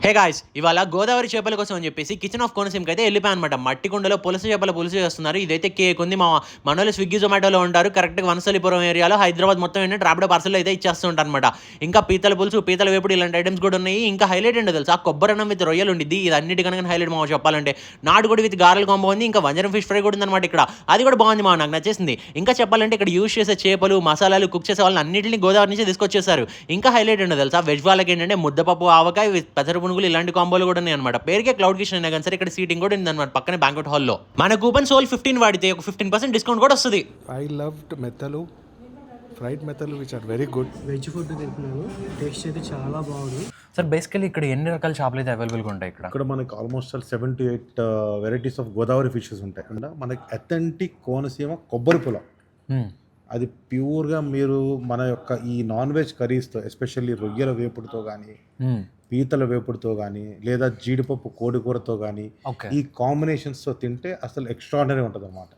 Hey guys, ఇవాళ గోదావరి చేపల కోసం అని చెప్పేసి కిచెన్ ఆఫ్ కోనసీమకి అయితే వెళ్ళిపోయాను అనమాట. మట్టి కుండలో పులస చేపల పులుసు చేస్తున్నారు. ఇదైతే కేక్ ఉంది. మనోళ్ళు స్విగ్గీ జొమాటోలో ఉంటారు. కరెక్ట్గా వనసలిపురం ఏరియాలో హైదరాబాద్ మొత్తం ఏంటంటే ర్యాపిడో పార్సల్ అయితే ఇచ్చేస్తూ ఉంటారు అనమాట. ఇంకా పీతల పులుసు, పీతల వేపుడు ఇలాంటి ఐటమ్స్ కూడా ఉన్నాయి. ఇంకా హైలైట్ ఏంటో తెలుసా, కొబ్బరి అన్నం విత్ రొయ్యలు ఉండిద్ది. ఇది అన్నిటికన్నా హైలైట్ మా చెప్పాలంటే. నాటుకోడి విత్ గారెల కాంబో ఉంది. ఇంకా వంజరం ఫిష్ ఫ్రై కూడా ఉందన్నమాట ఇక్కడ. అది కూడా బాగుంది నాకు నచ్చేసింది. ఇంకా చెప్పాలంటే ఇక్కడ యూస్ చేసే చేపలు, మసాలాలు, కుక్ చేసే వాళ్ళని అన్నింటినీ గోదావరి నుంచి తీసుకొచ్చేసారు. ఇంకా హైలైట్ ఏంటో తెలుసా, వెజ్ వాళ్ళకి ఏంటంటే ముద్దపప్పు, ఆవకాయ విత్ పెసర పునుగులు ఇలాంటి కాంబోలు కూడా ఉన్నాయి అనమాట. పేరుకే క్లౌడ్ కిచెన్ అయినా కానీ సరే ఇక్కడ సీటింగ్ కూడా ఉందన్నమాట పక్కనే బ్యాంక్వెట్ హాల్లో. మన కూపన్ సోల్ 15 వాడితే ఒక 15% డిస్కౌంట్ కూడా వస్తుంది. I loved మెత్తలు, ఫ్రైడ్ మెత్తలు which are very good. Veg food తింటున్నాను, టేస్ట్ అయితే చాలా బాగుంది. సార్ బేసికలీ ఇక్కడ ఎన్ని రకాల చేపలు అయితే అవైలబుల్గా ఉంటాయి ఇక్కడ? ఇక్కడ మనకి almost 7 to 8 varieties of Godavari fishes ఉంటాయి. అండ్ మనకి అథెంటిక్ కోనసీమ కొబ్బరి పొలం, అది ప్యూర్గా మీరు మన యొక్క ఈ నాన్ వెజ్ కర్రీస్తో, ఎస్పెషల్లీ రొయ్యల వేపుడుతో కానీ, పీతల వేపుడుతో కానీ, లేదా జీడిపప్పు కోడికూరతో కానీ, ఈ కాంబినేషన్స్తో తింటే అసలు ఎక్స్ట్రాడినరీ ఉంటుంది అన్నమాట.